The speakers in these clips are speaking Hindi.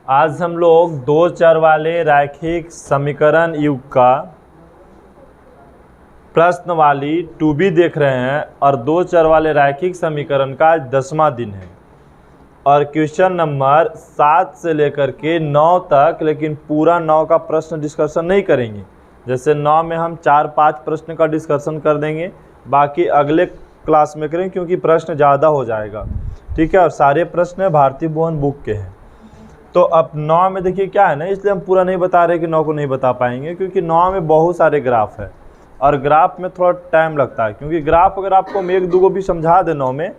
आज हम लोग दो चर वाले रैखिक समीकरण युग का प्रश्न वाली 2B देख रहे हैं और दो चर वाले रैखिक समीकरण का आज 10वां दिन है और क्वेश्चन नंबर 7 से लेकर के 9 तक, लेकिन पूरा 9 का प्रश्न डिस्कशन नहीं करेंगे। जैसे 9 में हम 4-5 प्रश्न का डिस्कशन कर देंगे, बाकी अगले क्लास में करेंगे क्योंकि प्रश्न ज़्यादा हो जाएगा, ठीक है। और सारे प्रश्न भारती भुवन बुक के हैं। तो अब 9 में देखिए क्या है ना, इसलिए हम पूरा नहीं बता रहे कि 9 को नहीं बता पाएंगे, क्योंकि 9 में बहुत सारे ग्राफ है और ग्राफ में थोड़ा टाइम लगता है, क्योंकि ग्राफ अगर आपको हम 1-2 को भी समझा दें 9 में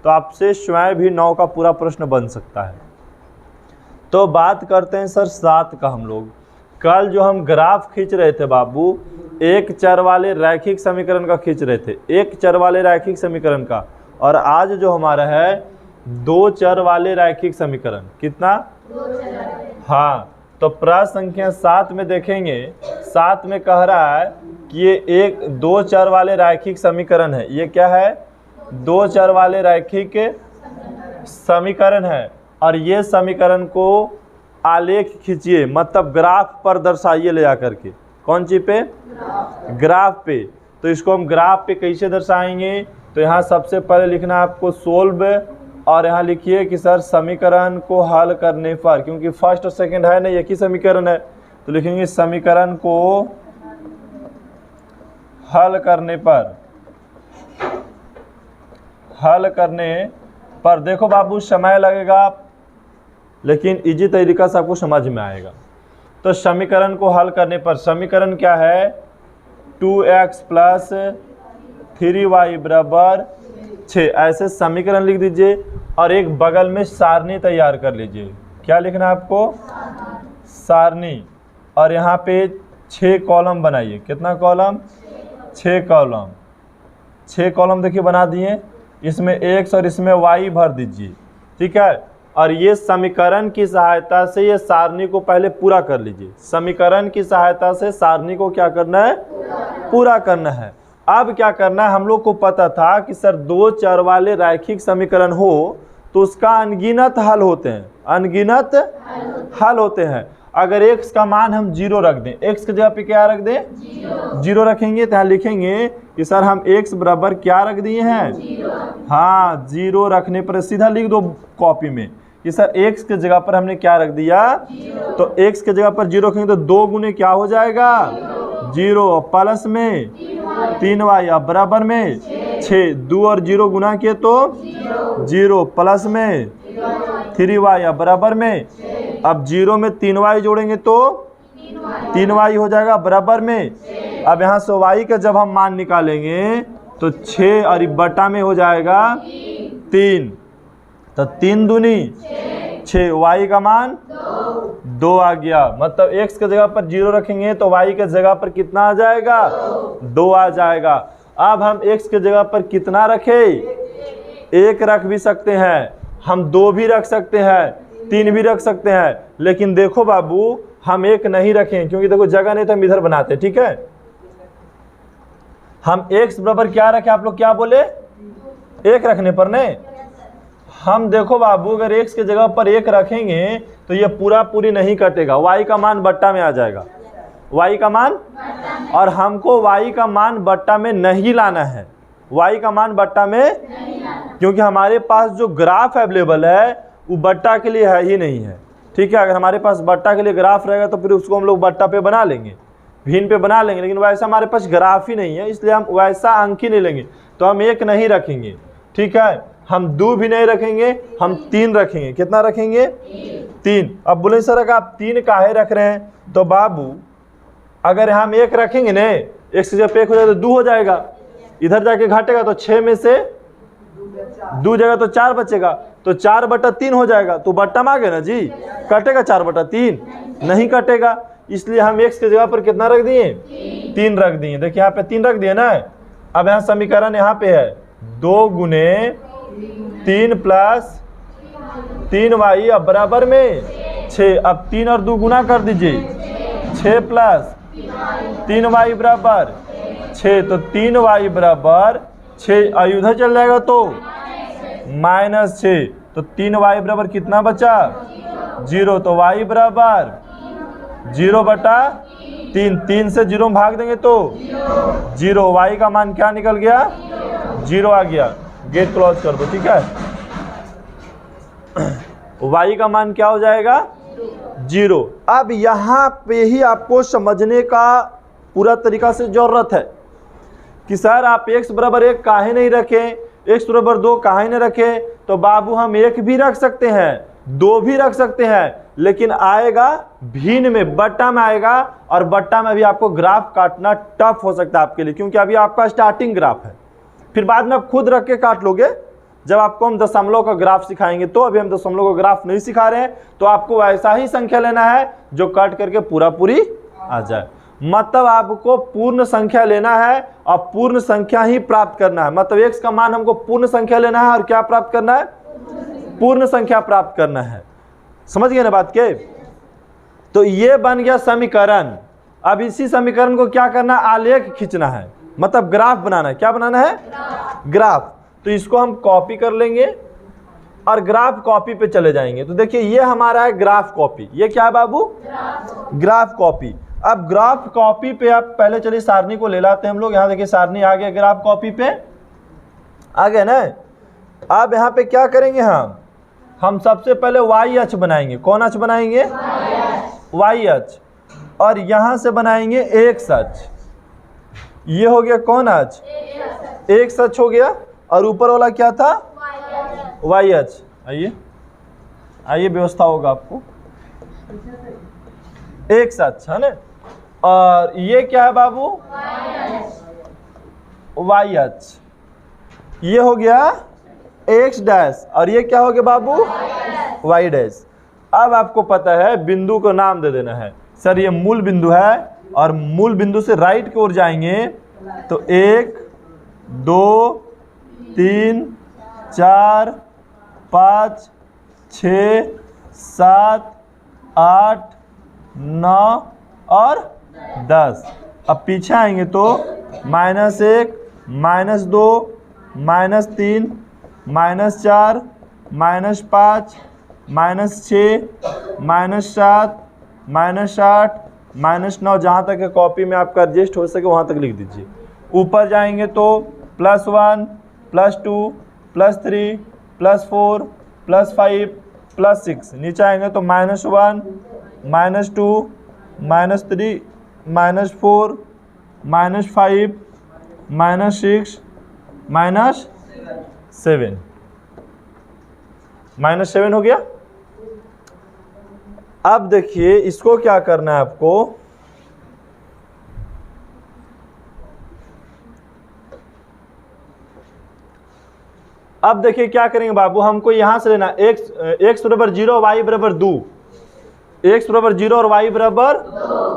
तो आपसे स्वयं भी 9 का पूरा प्रश्न बन सकता है। तो बात करते हैं सर 7 का। हम लोग कल जो हम ग्राफ खींच रहे थे बाबू, एक चर वाले रैखिक समीकरण का खींच रहे थे, एक चर वाले रैखिक समीकरण का, और आज जो हमारा है दो चर वाले रैखिक समीकरण। कितना? हाँ, तो प्रश्न संख्या 7 में देखेंगे, 7 में कह रहा है कि ये एक दो चर वाले रैखिक समीकरण है। ये क्या है? दो चर वाले रैखिक समीकरण है और ये समीकरण को आलेख खींचिए, मतलब ग्राफ पर दर्शाइए ले जाकर के। कौन सी पे? ग्राफ पे। तो इसको हम ग्राफ पे कैसे दर्शाएंगे? तो यहाँ सबसे पहले लिखना है आपको सोल्व, और यहाँ लिखिए कि सर समीकरण को हल करने पर, क्योंकि फर्स्ट और सेकंड है ना, एक ही समीकरण है, तो लिखेंगे समीकरण को हल करने पर। हल करने पर देखो बाबू समय लगेगा, लेकिन इजी तरीका से आपको समझ में आएगा। तो समीकरण को हल करने पर समीकरण क्या है? 2x + 3y = 6, ऐसे समीकरण लिख दीजिए और एक बगल में सारणी तैयार कर लीजिए। क्या लिखना है आपको? सारणी। और यहाँ पे 6 कॉलम बनाइए। कितना कॉलम? 6 कॉलम। 6 कॉलम देखिए बना दिए, इसमें x और इसमें y भर दीजिए, ठीक है। और ये समीकरण की सहायता से ये सारणी को पहले पूरा कर लीजिए। समीकरण की सहायता से सारणी को क्या करना है? पूरा करना है। अब क्या करना है? हम लोग को पता था कि सर दो चर वाले रैखिक समीकरण हो तो उसका अनगिनत हल होते हैं, अनगिनत हल होते हैं। अगर x का मान हम 0 रख दें, x की जगह पे क्या रख दें? 0 रखेंगे, तो यहाँ लिखेंगे कि सर हम x बराबर क्या रख दिए हैं? हाँ, 0 रखने पर सीधा लिख दो कॉपी में कि सर x के जगह पर हमने क्या रख दिया? तो x के जगह पर 0 रखेंगे तो 2 गुने क्या हो जाएगा? 0 प्लस में 3y अब बराबर में 6, 2 और 0 गुना किए तो 0 प्लस में 3y अब बराबर में, अब 0 में 3y जोड़ेंगे तो 3y हो जाएगा बराबर में। अब यहाँ से y का जब हम मान निकालेंगे तो 6 और बटा में हो जाएगा 3, तो 3 दूनी 6, y का मान 2 आ गया। मतलब x के जगह पर 0 रखेंगे तो y के जगह पर कितना आ जाएगा? 2 आ जाएगा। अब हम x के जगह पर कितना रखे? 1 रख भी सकते हैं, हम 2 भी रख सकते हैं, 3 भी रख सकते हैं, लेकिन देखो बाबू हम 1 नहीं रखें, क्योंकि देखो जगह नहीं तो हम इधर बनाते, ठीक है। हम x बराबर क्या रखें? आप लोग क्या बोले? 1 रखने पर नहीं। हम देखो बाबू अगर x के जगह पर 1 रखेंगे तो ये पूरी नहीं कटेगा, y का मान बट्टा में आ जाएगा, y का मान। और हमको y का मान बट्टा में नहीं लाना है, y का मान बट्टा में, क्योंकि हमारे पास जो ग्राफ अवेलेबल है वो बट्टा के लिए है ही नहीं है, ठीक है। अगर हमारे पास बट्टा के लिए ग्राफ रहेगा तो फिर उसको हम लोग बट्टा पे बना लेंगे, भिन्न पे बना लेंगे, लेकिन वैसा हमारे पास ग्राफ ही नहीं है, इसलिए हम वैसा अंक ही नहीं लेंगे। तो हम 1 नहीं रखेंगे, ठीक है। हम 2 भी नहीं रखेंगे, हम 3 रखेंगे। कितना रखेंगे? 3। अब बोले सर अगर आप 3 काहे रख रहे हैं? तो बाबू अगर हम 1 रखेंगे ना, एक से जब 1 हो जाएगा तो 2 हो जाएगा, इधर जाके घटेगा तो 6 में से 2 जगह तो 4 बचेगा, तो 4/3 हो जाएगा। तो बट्टा में आ गया ना जी, कटेगा 4/3? नहीं कटेगा, इसलिए हम x के जगह पर कितना रख दिए? 3 रख दिए। देखिए यहाँ पे 3 रख दिए ना। अब यहाँ समीकरण यहाँ पे है 2 गुने 3 + 3y अब बराबर में 6। अब 3 और 2 गुना कर दीजिए, 6 + 3y बराबर 6, तो 3y बराबर 6, उधर चल जाएगा तो -6। तो 3y बराबर कितना बचा 0, तो y बराबर 0/3, 3 से 0 में भाग देंगे तो 0, y का मान क्या निकल गया 0 आ गया। गेट क्लोज कर दो, ठीक है। y का मान क्या हो जाएगा 0। अब यहाँ पे ही आपको समझने का पूरा तरीका से जरूरत है कि सर आप x बराबर 1 काहे नहीं रखें, x बराबर 2 काहे नहीं रखें। तो बाबू हम 1 भी रख सकते हैं, 2 भी रख सकते हैं, लेकिन आएगा भिन्न में, बट्टा में आएगा, और बट्टा में भी आपको ग्राफ काटना टफ हो सकता है आपके लिए, क्योंकि अभी आपका स्टार्टिंग ग्राफ है। फिर बाद में आप खुद रख के काट लोगे जब आपको हम दशमलव का ग्राफ सिखाएंगे। तो अभी हम दशमलव का ग्राफ नहीं सिखा रहे हैं, तो आपको ऐसा ही संख्या लेना है जो काट करके पूरी आ जाए। मतलब आपको पूर्ण संख्या लेना है और पूर्ण संख्या ही प्राप्त करना है। मतलब x का मान हमको पूर्ण संख्या लेना है और क्या प्राप्त करना है पूर्ण संख्या प्राप्त करना है। समझ गए ना बात के। तो ये बन गया समीकरण। अब इसी समीकरण को क्या करना है आलेख खींचना है, मतलब ग्राफ बनाना है। क्या बनाना है ग्राफ। तो इसको हम कॉपी कर लेंगे और ग्राफ कॉपी पे चले जाएंगे। तो देखिए ये हमारा है ग्राफ कॉपी। ये क्या है बाबू ग्राफ कॉपी। अब ग्राफ कॉपी पे आप पहले चलिए सारणी को ले लाते हैं हम लोग। यहाँ देखिए सारणी आ गया ग्राफ कॉपी पे आ गया ना। अब यहाँ पे क्या करेंगे हम सबसे पहले वाई अक्ष बनाएंगे। कौन अक्ष बनाएंगे वाई अक्ष। और यहाँ से बनाएंगे एक्स अक्ष। ये हो गया कौन अक्ष एक्स अक्ष हो गया। और ऊपर वाला क्या था वाई अक्ष। आइए आइए व्यवस्था होगा आपको एक्स अक्ष है ना। और ये क्या है बाबू वाई अक्ष। ये हो गया एक्स डैश और ये क्या हो गया बाबू वाई डैश। अब आपको पता है बिंदु को नाम दे देना है। सर ये मूल बिंदु है और मूल बिंदु से राइट की ओर जाएंगे तो 1 2 3 4 5 6 7 8 9 और 10। अब पीछे आएंगे तो -1 -2 -3 -4 -5 -6 -7 -8 -9 जहाँ तक है कॉपी में आपका एडजस्ट हो सके वहाँ तक लिख दीजिए। ऊपर जाएंगे तो +1 +2 +3 +4 +5 +6। नीचे आएंगे तो -1 -2 -3 -4 -5 -6 -7 -7 हो गया। अब देखिए इसको क्या करना है आपको। अब देखिए क्या करेंगे बाबू। हमको यहां से लेना x बराबर 0 y बराबर 2। x बराबर 0 और y बराबर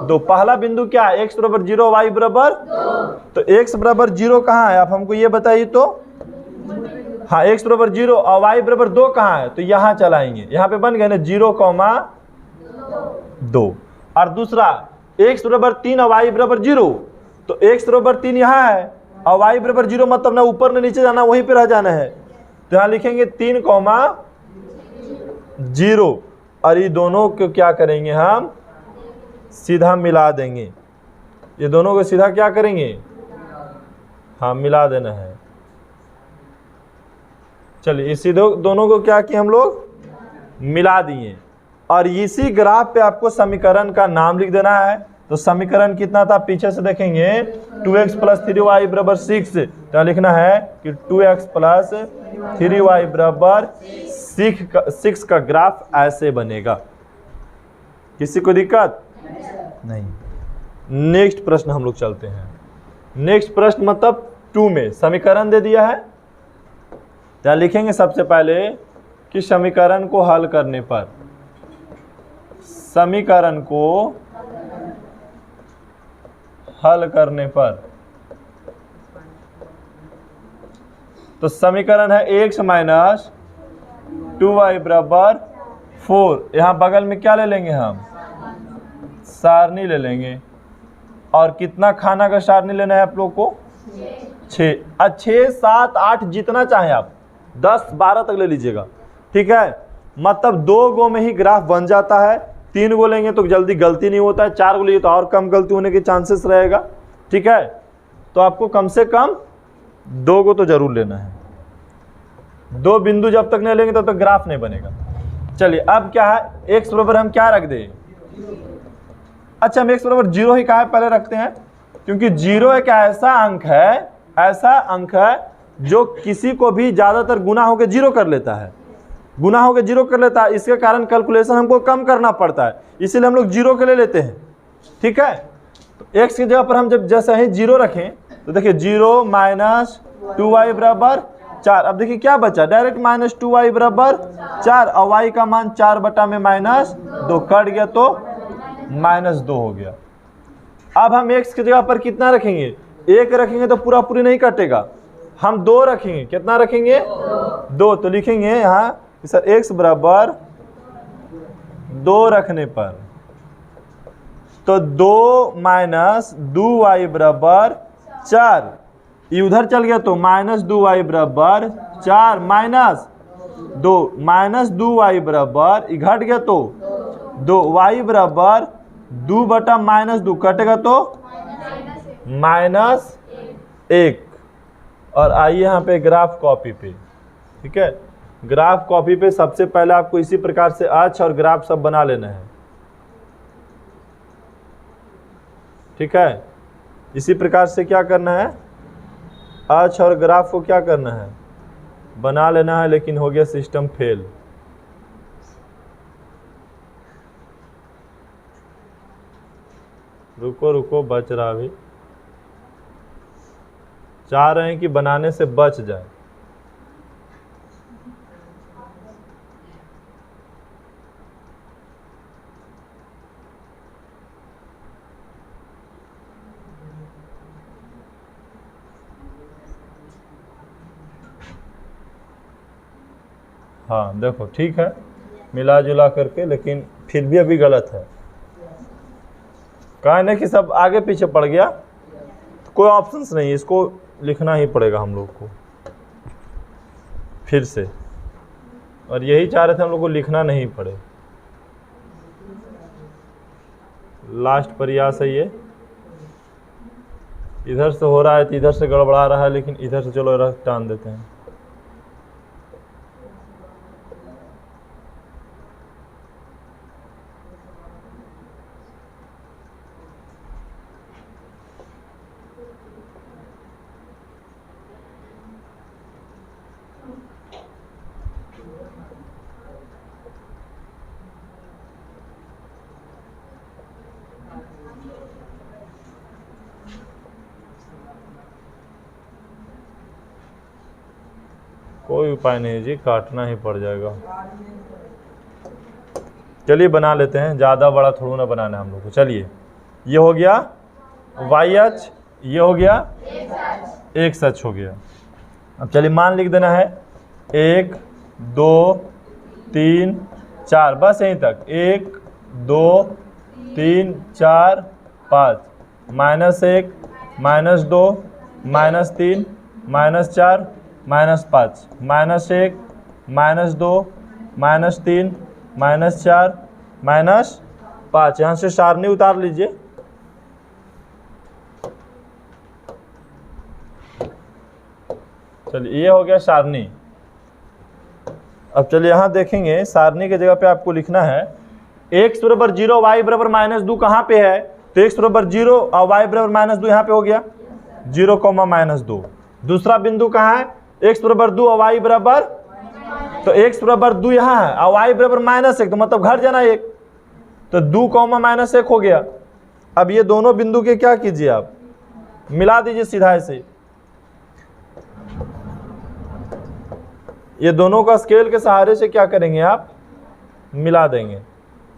2। पहला बिंदु क्या है x बराबर 0 y बराबर 2। तो x बराबर 0 कहाँ है आप हमको ये बताइए तो। हाँ x बराबर 0 और y बराबर 2 कहाँ है तो यहाँ चलाएंगे। यहाँ पे बन गए ना 0,2। और दूसरा x बराबर 3 और y बराबर 0। तो x बराबर 3 यहाँ है और y बराबर 0 मतलब ना ऊपर ना नीचे जाना वहीं पे रह जाना है। तो यहाँ लिखेंगे 3,0 और ये दोनों को क्या करेंगे हम सीधा मिला देंगे। ये दोनों को सीधा क्या करेंगे हाँ मिला देना है। चलिए इसी दोनों को क्या किए हम लोग मिला दिए। और इसी ग्राफ पे आपको समीकरण का नाम लिख देना है। तो समीकरण कितना था पीछे से देखेंगे 2x + 3y बराबर 6। तो लिखना है कि 2x + 3y बराबर 6 का ग्राफ ऐसे बनेगा। किसी को दिक्कत नहीं। नेक्स्ट प्रश्न हम लोग चलते हैं। नेक्स्ट प्रश्न मतलब 2 में समीकरण दे दिया है। तो लिखेंगे सबसे पहले कि समीकरण को हल करने पर समीकरण को हल करने पर तो समीकरण है x - 2y बराबर 4। यहाँ बगल में क्या ले लेंगे हम सारणी ले लेंगे। और कितना खाना का सारणी लेना है आप लोग को 6 7 8 जितना चाहे आप 10 12 तक ले लीजिएगा। ठीक है, मतलब 2 गो में ही ग्राफ बन जाता है। 3 गो लेंगे तो जल्दी गलती नहीं होता है, 4 गो लेंगे तो और कम गलती होने के चांसेस रहेगा। ठीक है, तो आपको कम से कम 2 गो तो जरूर लेना है। 2 बिंदु जब तक नहीं लेंगे तब तक ग्राफ नहीं बनेगा। चलिए अब क्या है, x बराबर हम क्या रख दें? अच्छा, हम x बराबर 0 ही कहा पहले रखते हैं, क्योंकि 0 एक ऐसा अंक है जो किसी को भी ज्यादातर गुना होकर 0 कर लेता है, गुना होकर 0 कर लेता है। इसके कारण कैलकुलेशन हमको कम करना पड़ता है, इसीलिए हम लोग 0 के ले लेते हैं। ठीक है, तो x की जगह पर हम जब जैसे ही 0 रखें तो देखिए 0 माइनस 2y बराबर 4। अब देखिए क्या बचा, डायरेक्ट माइनस 2y बराबर 4 और y का मान 4 बटा में -2 कट गया तो -2 हो गया। अब हम x की जगह पर कितना रखेंगे? 1 रखेंगे तो पूरा पूरी नहीं कटेगा, हम 2 रखेंगे। कितना रखेंगे? 2। तो लिखेंगे यहाँ सर x बराबर 2 रखने पर तो 2 माइनस 2y बराबर 4, ये उधर चल गया तो -2y बराबर 4 माइनस 2y बराबर घट गया तो 2y बराबर 2 बटा -2 कटेगा तो -1। और आइए यहाँ पे ग्राफ कॉपी पे। ठीक है, ग्राफ कॉपी पे सबसे पहले आपको इसी प्रकार से अक्ष और ग्राफ सब बना लेना है। ठीक है, इसी प्रकार से क्या करना है, अक्ष और ग्राफ को क्या करना है, बना लेना है। लेकिन हो गया सिस्टम फेल। रुको बच रहा अभी, चाह रहे हैं कि बनाने से बच जाए। हाँ देखो ठीक है, मिला जुला करके, लेकिन फिर भी अभी गलत है। कहा ना कि सब आगे पीछे पड़ गया, तो कोई ऑप्शंस नहीं है, इसको लिखना ही पड़ेगा हम लोग को फिर से। और यही चाह रहे थे हम लोग को लिखना नहीं पड़े। लास्ट प्रयास है ये, इधर से हो रहा है तो इधर से गड़बड़ा रहा है, लेकिन इधर से चलो रख टान देते हैं। कोई उपाय नहीं जी, काटना ही पड़ जाएगा। चलिए बना लेते हैं, ज़्यादा बड़ा थोड़ा ना बनाना है हम लोग को। चलिए, ये हो गया वाई अक्ष, ये हो गया एक्स अक्ष हो गया। अब चलिए मान लिख देना है 1 2 3 4, बस यहीं तक। 1 2 3 4 5, -1 -2 -3 -4 -5, -1 -2 -3 -4 -5। यहाँ से सारणी उतार लीजिए। चलिए ये हो गया सारणी। अब चलिए यहाँ देखेंगे, सारणी की जगह पे आपको लिखना है x बराबर 0 y बराबर -2 कहाँ पे है, तो x बराबर 0 और y बराबर -2 यहाँ पे हो गया 0, -2। दूसरा बिंदु कहाँ है, x बराबर 2 और y बराबर, तो x बराबर 2 यहाँ है और y बराबर -1, तो मतलब घट जाना 1, तो 2, -1 हो गया। अब ये दोनों बिंदु के क्या कीजिए, आप मिला दीजिए सीधा ऐसे। ये दोनों का स्केल के सहारे से क्या करेंगे, आप मिला देंगे।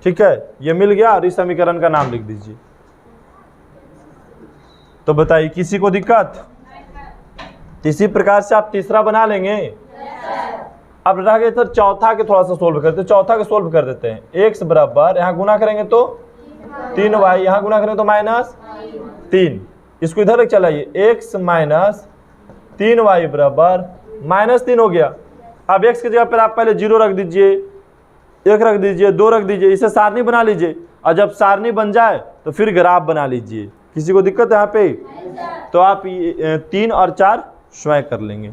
ठीक है, ये मिल गया और इस समीकरण का नाम लिख दीजिए। तो बताइए किसी को दिक्कत? इसी प्रकार से आप तीसरा बना लेंगे। अब रह गया सर चौथा के थोड़ा सा सोल्व करते हैं। चौथा के सोल्व कर देते हैं। x बराबर, यहाँ गुना करेंगे तो 3y, यहाँ गुना करेंगे तो -3, इसको इधर चलाइए। x -3y बराबर -3 हो गया। अब x की जगह पर आप पहले 0 रख दीजिए, 1 रख दीजिए, 2 रख दीजिए, इसे सारणी बना लीजिए, और जब सारणी बन जाए तो फिर ग्राफ बना लीजिए। किसी को दिक्कत है यहाँ पे? तो आप 3 और 4 स्वयं कर लेंगे।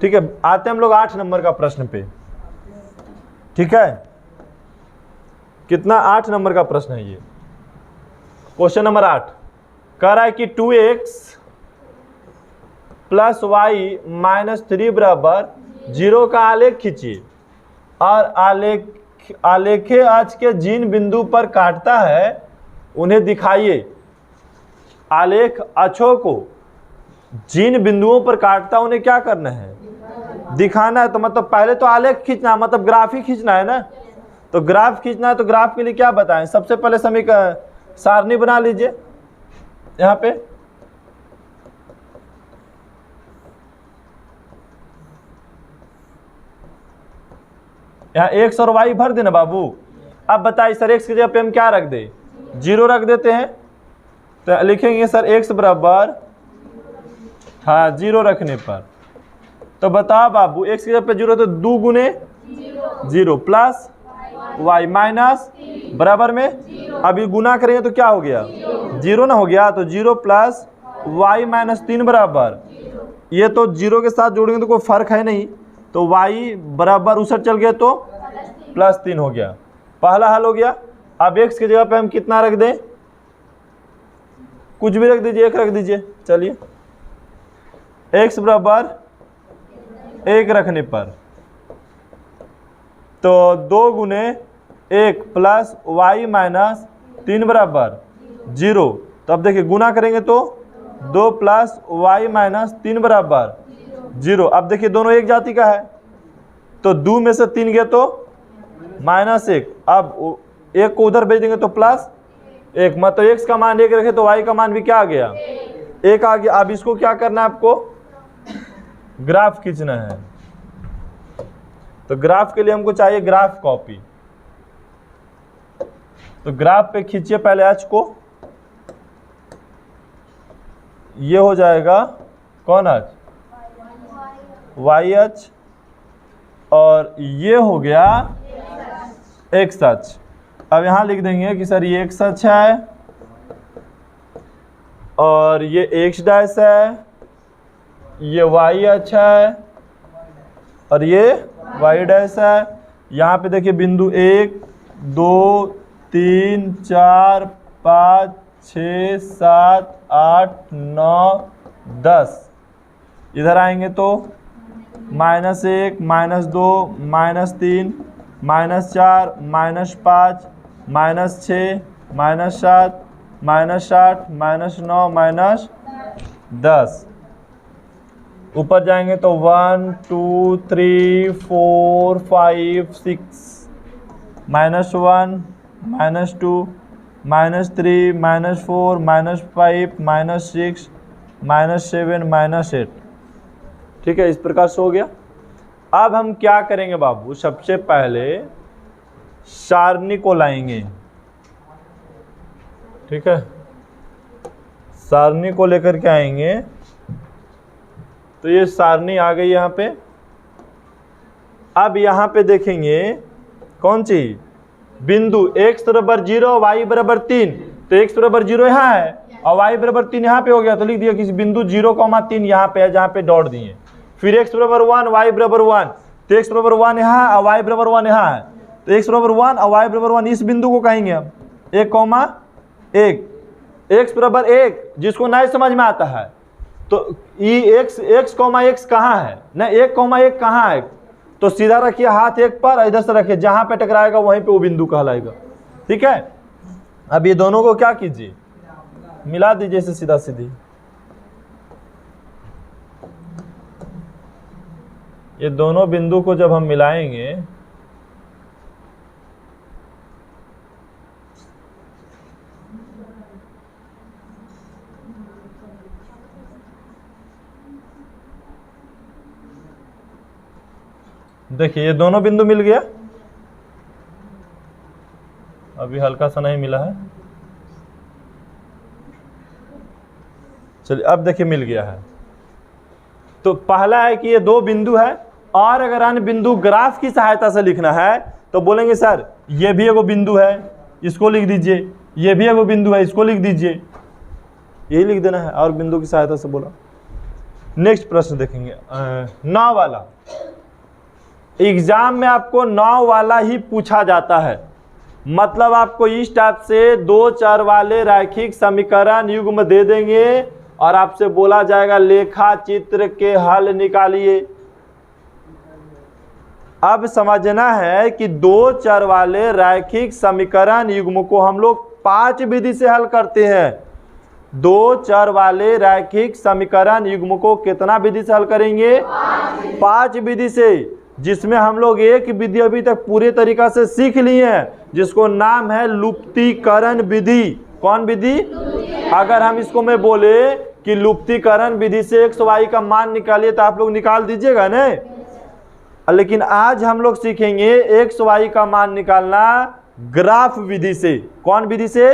ठीक है, आते हैं हम लोग 8 नंबर का प्रश्न पे। ठीक है, कितना? 8 नंबर का प्रश्न है ये। क्वेश्चन नंबर 8 कह रहा है कि 2x प्लस वाई माइनस 3 बराबर 0 का आलेख खींचिए और आलेखे अक्ष के जिन बिंदु पर काटता है उन्हें दिखाइए। आलेख अक्षों को जिन बिंदुओं पर काटता है उन्हें क्या करना है? दिखाना है। तो मतलब पहले तो आलेख खींचना है, मतलब ग्राफ ही खींचना है ना। तो ग्राफ खींचना है, तो ग्राफ के लिए क्या बताएं? सबसे पहले समीकरण सारणी बना लीजिए। यहाँ पे यहाँ x और y भर देना बाबू। अब बताइए सर, x की जगह पे हम क्या रख दे? 0 रख देते हैं। तो लिखेंगे सर x बराबर, हाँ 0 रखने पर। तो बताओ बाबू, x की जगह पे 0 तो 2 गुने 0 प्लस y माइनस बराबर में, अभी गुना करेंगे तो क्या हो गया? 0 ना हो गया। तो 0 प्लस y माइनस 3 बराबर, ये तो 0 के साथ जोड़ेंगे तो कोई फर्क है नहीं, तो y बराबर उधर चल गया तो +3 हो गया। पहला हल हो गया। अब x की जगह पे हम कितना रख दें? कुछ भी रख दीजिए, 1 रख दीजिए। चलिए, x बराबर 1 रखने पर तो 2 गुने 1 प्लस y माइनस 3 बराबर 0। तो अब देखिए गुना करेंगे तो 2 प्लस y माइनस 3 बराबर 0। अब देखिए दोनों एक जाति का है, तो 2 में से 3 गया तो -1। अब 1 को उधर भेज देंगे तो +1, मतलब x का मान 1 रखे तो y का मान भी क्या आ गया? 1 आ गया। अब इसको क्या करना है आपको? ग्राफ खींचना है। तो ग्राफ के लिए हमको चाहिए ग्राफ कॉपी। तो ग्राफ पे खींचिए पहले अक्ष को। ये हो जाएगा कौन अक्ष? y अक्ष, और ये हो गया x अक्ष। अब यहां लिख देंगे कि सर ये x अक्ष है और ये x डैश है, ये y अक्ष है और ये y डैश है। यहाँ पे देखिए बिंदु 1 2 3 4 5 6 7 8 9 10, इधर आएंगे तो -1 -2 -3 -4 -5 -6 -7 -8 -9 -10। ऊपर जाएंगे तो 1 2 3 4 5 6 -1 -2 -3 -4 -5 -6 -7 -8। ठीक है, इस प्रकार से हो गया। अब हम क्या करेंगे बाबू? सबसे पहले सारणी को लाएंगे। ठीक है, सारणी को लेकर के आएंगे। तो ये सारणी आ गई यहाँ पे। अब यहाँ पे देखेंगे कौन सी? बिंदु x बराबर 0 y बराबर 3। तो x बराबर 0 यहाँ है और y बराबर 3 यहाँ पे हो गया। तो लिख दिया कि बिंदु 0,3 यहाँ पे है, जहाँ पे डॉट दिए। फिर x बराबर 1 y बराबर 1, तो x बराबर 1 यहाँ और y बराबर 1 यहाँ है। तो x बराबर 1 और y बराबर 1, इस बिंदु को कहेंगे हम 1,1। x बराबर 1 जिसको नहीं समझ में आता है तो x कहाँ है ना, 1,1 कहाँ है? तो सीधा रखिए हाथ 1 पर, इधर से रखिए, जहां पे टकराएगा वहीं पे वो बिंदु कहलाएगा। ठीक है, अब ये दोनों को क्या कीजिए? मिला दीजिए इसे सीधा सीधी। ये दोनों बिंदु को जब हम मिलाएंगे देखिए ये दोनों बिंदु मिल गया। अभी हल्का सा नहीं मिला है, चलिए अब देखिए मिल गया है। तो पहला है कि ये 2 बिंदु है और अगर अन्य बिंदु ग्राफ की सहायता से लिखना है तो बोलेंगे सर ये भी एगो बिंदु है, इसको लिख दीजिए, ये भी एगो बिंदु है, इसको लिख दीजिए, यही लिख देना है और बिंदु की सहायता से बोला। नेक्स्ट प्रश्न देखेंगे 9 वाला। एग्जाम में आपको 9 वाला ही पूछा जाता है, मतलब आपको इस टाइप से 2 चर वाले रैखिक समीकरण युग्म दे देंगे और आपसे बोला जाएगा लेखा चित्र के हल निकालिए। अब समझना है कि 2 चर वाले रैखिक समीकरण युग्म को हम लोग 5 विधि से हल करते हैं। 2 चर वाले रैखिक समीकरण युग्म को कितना विधि से हल करेंगे? 5 विधि से, जिसमें हम लोग एक विधि अभी तक पूरे तरीका से सीख लिए हैं जिसको नाम है लुप्तीकरण विधि। कौन विधि? अगर हम इसको मैं बोले कि लुप्तीकरण विधि से x y का मान निकालिए तो आप लोग निकाल दीजिएगा ना, लेकिन आज हम लोग सीखेंगे x y का मान निकालना ग्राफ विधि से। कौन विधि से?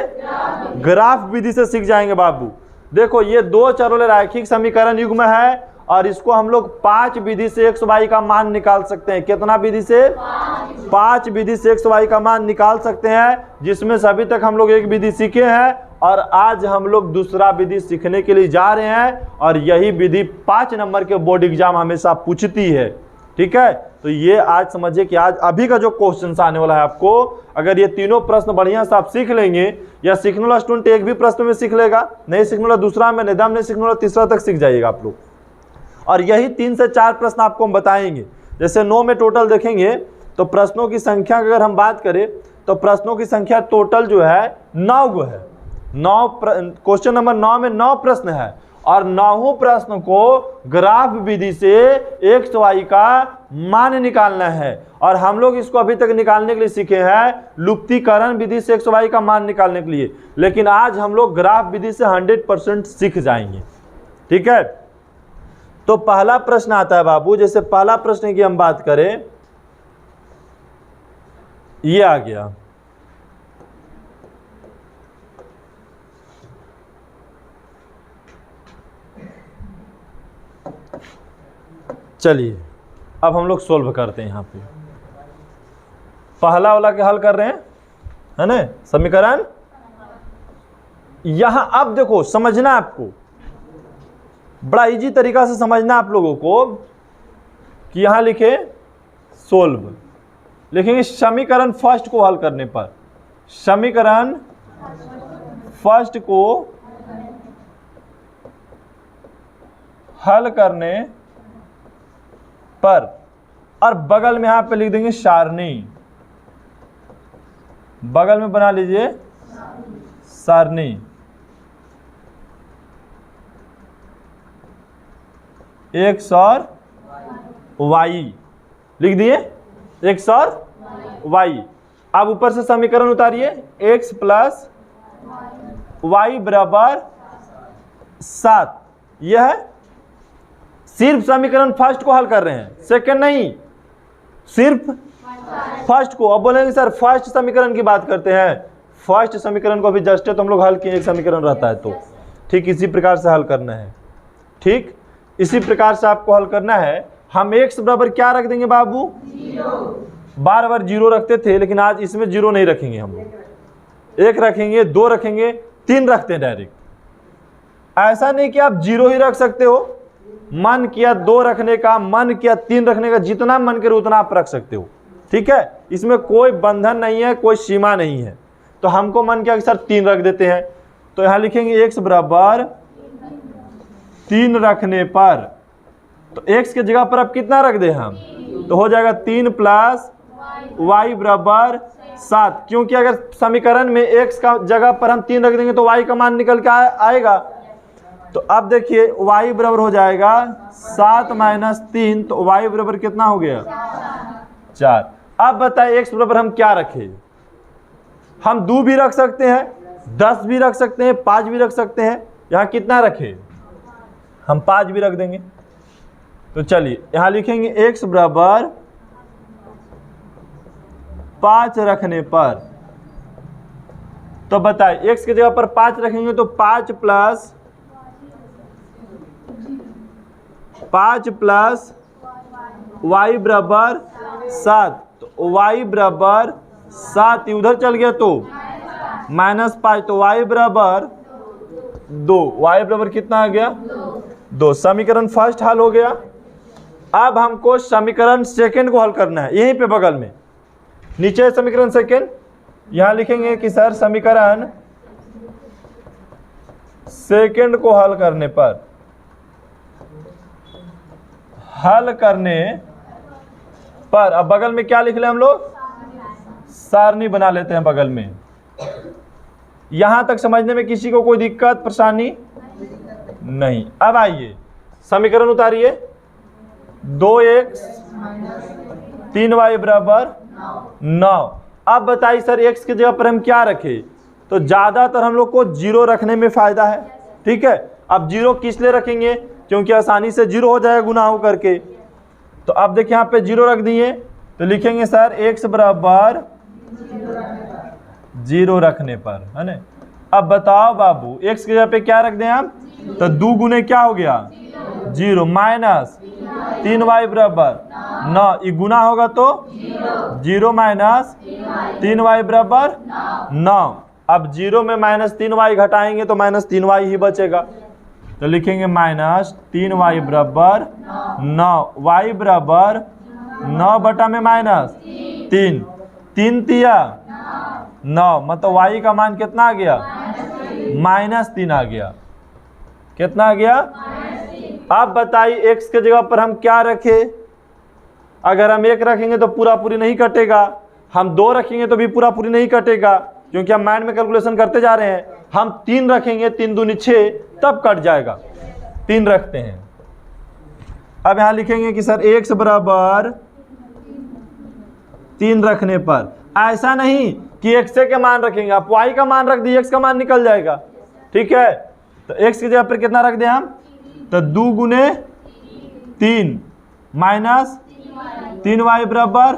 ग्राफ विधि से सीख जाएंगे बाबू। देखो ये 2 चर वाले रैखिक समीकरण युग्म है और इसको हम लोग 5 विधि से x y का मान निकाल सकते हैं। कितना विधि से? 5 विधि से x y का मान निकाल सकते हैं, जिसमें से अभी तक हम लोग एक विधि सीखे हैं और आज हम लोग दूसरा विधि सीखने के लिए जा रहे हैं और यही विधि 5 नंबर के बोर्ड एग्जाम हमेशा पूछती है। ठीक है, तो ये आज समझिए कि आज अभी का जो क्वेश्चन आने वाला है आपको, अगर ये तीनों प्रश्न बढ़िया से आप सीख लेंगे, या सीखने वाला स्टूडेंट एक भी प्रश्न में सीख लेगा, नहीं सीखने वाला दूसरा में, निदम नहीं सीखने वाला तीसरा तक सीख जाइएगा आप लोग। और यही 3 से 4 प्रश्न आपको हम बताएंगे। जैसे 9 में टोटल देखेंगे तो प्रश्नों की संख्या अगर हम बात करें तो प्रश्नों की संख्या टोटल जो है 9 गो है। क्वेश्चन नंबर 9 में 9 प्रश्न है और 9 प्रश्न को ग्राफ विधि से x y का मान निकालना है और हम लोग इसको अभी तक निकालने के लिए सीखे हैं लुप्तीकरण विधि से x y का मान निकालने के लिए, लेकिन आज हम लोग ग्राफ विधि से 100% सीख जाएंगे। ठीक है, तो पहला प्रश्न आता है बाबू। जैसे पहला प्रश्न की हम बात करें, ये आ गया, चलिए अब हम लोग सोल्व करते हैं। यहाँ पे पहला वाला के हल कर रहे हैं, है ना, समीकरण। यहां अब देखो समझना, आपको बड़ा इजी तरीका से समझना आप लोगों को कि यहां लिखे सोल्व, लिखेंगे समीकरण फर्स्ट को हल करने पर, समीकरण फर्स्ट को हल करने पर, और बगल में यहां पे लिख देंगे सारणी, बगल में बना लीजिए सारणी। एक्स और वाई लिख दिए, एक्स और वाई। अब ऊपर से समीकरण उतारिए, एक्स प्लस वाई बराबर 7। यह है, सिर्फ समीकरण फर्स्ट को हल कर रहे हैं, सेकंड नहीं, सिर्फ फर्स्ट को। अब बोलेंगे सर फर्स्ट समीकरण की बात करते हैं, फर्स्ट समीकरण को अभी जस्ट तो हम लोग हल किए, एक समीकरण रहता है, तो ठीक इसी प्रकार से हल करना है। ठीक इसी प्रकार से आपको हल करना है। हम x बराबर क्या रख देंगे बाबू? 0। बार बार 0 रखते थे, लेकिन आज इसमें 0 नहीं रखेंगे हम लोग, 1 रखेंगे, 2 रखेंगे, 3 रखते हैं डायरेक्ट। ऐसा नहीं कि आप 0 ही रख सकते हो, मन किया 2 रखने का, मन किया 3 रखने का, जितना मन करे उतना आप रख सकते हो। ठीक है, इसमें कोई बंधन नहीं है, कोई सीमा नहीं है। तो हमको मन किया कि सर 3 रख देते हैं, तो यहां लिखेंगे x बराबर 3 रखने पर, तो x के जगह पर अब कितना रख दे हम, तो हो जाएगा 3 प्लस y बराबर 7, क्योंकि अगर समीकरण में x का जगह पर हम 3 रख देंगे तो y का मान निकल के आएगा। तो अब देखिए y बराबर हो जाएगा 7 माइनस 3, तो y बराबर कितना हो गया? 4। अब बताइए x बराबर हम क्या रखें? हम 2 भी रख सकते हैं, 10 भी रख सकते हैं, 5 भी रख सकते हैं। यहाँ कितना रखें? हम 5 भी रख देंगे। तो चलिए यहाँ लिखेंगे x बराबर 5 रखने पर, तो बताइए x की जगह पर 5 रखेंगे तो 5 प्लस y बराबर 7, तो y बराबर 7 उधर चल गया तो -5, तो y बराबर 2, y बराबर कितना आ गया 2। समीकरण फर्स्ट हल हो गया। अब हमको समीकरण सेकंड को हल करना है, यहीं पे बगल में नीचे समीकरण सेकंड, यहां लिखेंगे कि सर समीकरण सेकंड को हल करने पर अब बगल में क्या लिख ले हम लोग, सारणी बना लेते हैं बगल में। यहां तक समझने में किसी को कोई दिक्कत परेशानी नहीं। अब आइए समीकरण उतारिए, 2x 3y बराबर 9। अब बताइए सर x की जगह पर हम क्या रखें, तो ज़्यादातर हम लोग को 0 रखने में फ़ायदा है। ठीक है, अब 0 किस लिए रखेंगे, क्योंकि आसानी से 0 हो जाएगा गुना हो करके। तो अब देखिए यहाँ पे 0 रख दिए, तो लिखेंगे सर x बराबर 0 रखने पर, है ना। अब बताओ बाबू x की जगह पे क्या रख दें हम, तो 2 गुने क्या हो गया 0 माइनस 3y बराबर 9, ये गुना होगा तो 0 माइनस 3y बराबर 9। अब 0 में -3y घटाएंगे तो -3y ही बचेगा, तो लिखेंगे -3y बराबर 9, y बराबर 9 बटा में -3, 3 तिया 9, मतलब y का मान कितना आ गया -3 आ गया। कितना आ गया। अब बताइए x के जगह पर हम क्या रखें। अगर हम 1 रखेंगे तो पूरा पूरी नहीं कटेगा, हम 2 रखेंगे तो भी पूरा पूरी नहीं कटेगा, क्योंकि हम माइंड में कैलकुलेशन करते जा रहे हैं। हम 3 रखेंगे, 3 दूनी 6, तब कट जाएगा। 3 रखते हैं। अब यहाँ लिखेंगे कि सर x बराबर 3 रखने पर, ऐसा नहीं कि x के मान रखेंगे, आप y का मान रख दिए x का मान निकल जाएगा। ठीक है, तो x की जगह पर कितना रख दें हम, तो 2 गुने 3 माइनस 3y बराबर